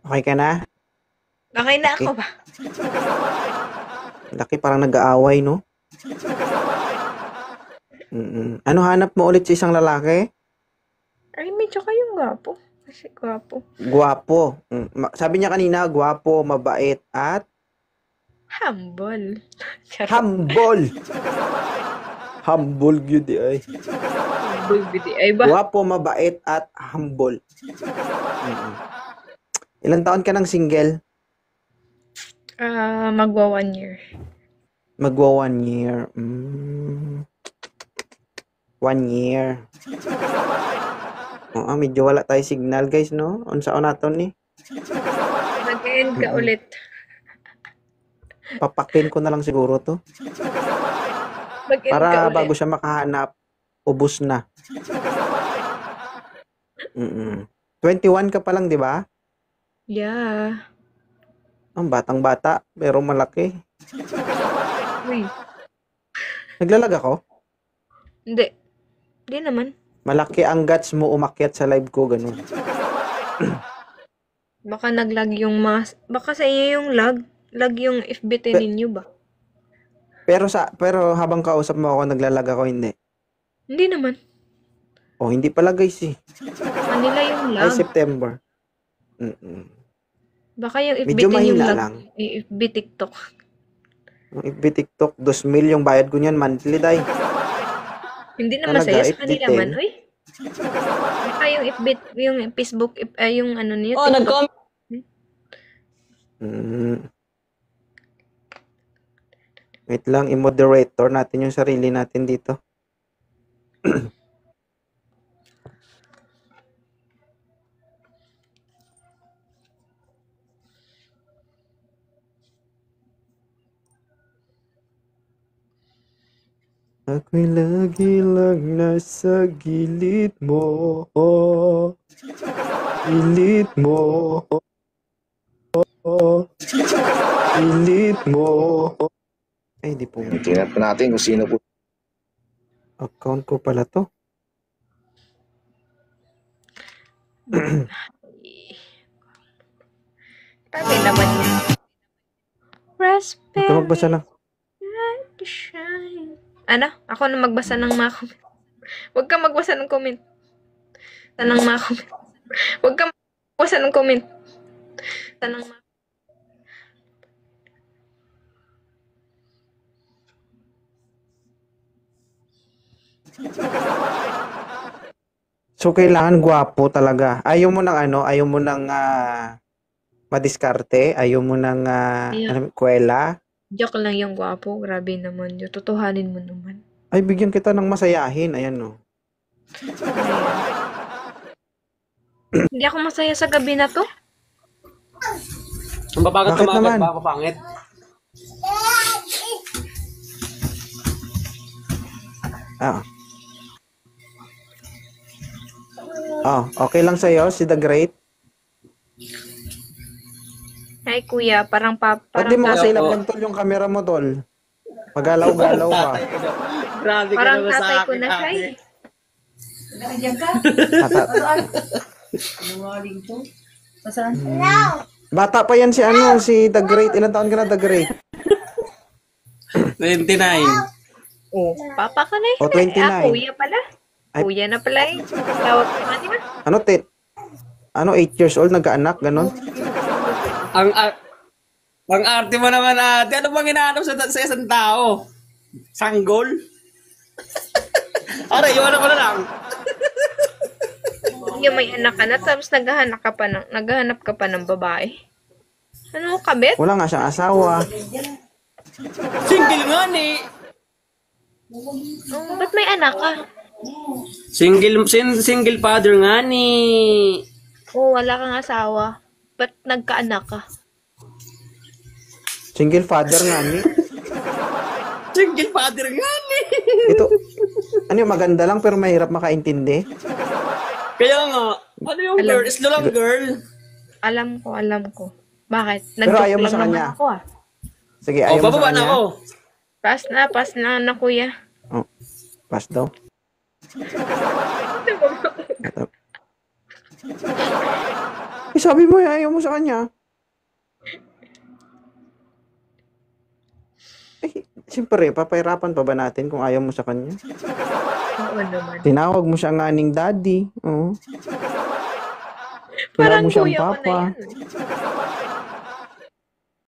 Okay ka na? Okay na Laki. ako ba? Laki parang nag-aaway, no? Ano hanap mo ulit sa isang lalaki? Ay, medyo kayong gwapo. Kasi gwapo. Gwapo. Sabi niya kanina, gwapo, mabait, at Humble. Charot. humble. Humble yun di ay. Humble bidi. Ay ba? Gwapo, mabait, at humble. Ilang taon ka ng single? Magwa 1 year. Magwa 1 year. 1 year. Oo, medyo wala tayo signal, guys, no? Unsa naton ni? Mag-end ka ulit. Papakin ko na lang siguro to. Mag-end ka Para ulit. bago siya makahanap, ubos na. 21 ka pa lang, di ba? Yeah. Ang batang-bata, pero malaki. Uy. Naglalag ako? Hindi. Hindi naman. Malaki ang guts mo umakyat sa live ko, ganun. Baka nag-lag yung mas... Baka sa iyo yung lag. Lag yung FB ninyo ba? Pero habang kausap mo ako, naglalag ako, hindi. Hindi naman. Oh, hindi pala, guys, eh. Kanila yung Ay, lag. September. Baka yung FB Medyo yung mahina lag. lang. FB TikTok. Ang FB TikTok, 2,000 yung bayad ko niyan monthly, day. Hindi naman Talaga, sa'yo. Sa FB kanila 10. man. Uy. Baka yung FB, yung Facebook, yung ano niya, Oh, TikTok. nag-comment. Wait lang, i-moderator natin yung sarili natin dito. Ako'y lagi lang nasa gilid mo. Gilid mo. Gilid mo. Ay, di po. Tingnan pa natin kung sino po. Account ko pala to. Sabi naman niya. Huwag ka magbasa Raspberry lang. light to shine. Ano? Ako na magbasa ng mga comment. Huwag ka magbasa ng comment. Tanang mga comment. Huwag ka magbasa ng comment. Tanang mga So, kailangan gwapo talaga. Ayaw mo ng ano? Ayaw mo ng madiskarte? Ayaw mo ng kwela? joke lang yung gwapo. Grabe naman yun. Tutuhanin mo naman. Ay, bigyan kita ng masayahin. Ayan, no. Hindi ako masaya sa gabi na to. Ang babagat Bakit tumagat, naman? baka pangit. Okay lang sa'yo, si The Great? Ay, kuya. Parang Ba't di mo kasi Opo. ilapag, tol, yung camera mo, tol? Pagalaw-galaw ka. Grabe ka Parang naman sa tatay ko akin, na siya ate. eh. Bata pa yan si The Great. Ilang taon ka na, The Great? 29. Oh, papa ka na eh. Oh, 29. Kuya pala. Ay. Kuya na pala eh. Tawag ko nga niya. Ano, 8 years old, nagkaanak, ganon? Ang arte mo naman, ate. Ano bang hinahanap sa isang tao? Sanggol? Aray, iwanan ko na lang. Kuya, may anak ka na, tapos naghahanap ka pa ng babae. Ano, kabit? Wala nga siyang asawa. Single nga ni. Oh, ba't may anak ka? Single father nga ni. Oh, wala kang asawa. Ba't nagkaanak ka? Single father nga ni. Single father nga ni. Ito, ano yung maganda lang pero mahirap makaintindi? Kaya nga, ano yung Alam. girl? Slow lang girl. Alam ko. Bakit? Pero ayaw mo lang sa naman kanya. ako ah. Sige, Oh, ayaw mo sa bababa na kanya. ako. Pass na kuya. Pass daw. Eh, sabi mo, ayaw mo sa kanya. Eh, siyempre, papahirapan pa ba natin kung ayaw mo sa kanya? Oo naman. Tinawag mo siya nga ning daddy. Oo. Tinawag Parang mo siyang kuya ko na papa. yan.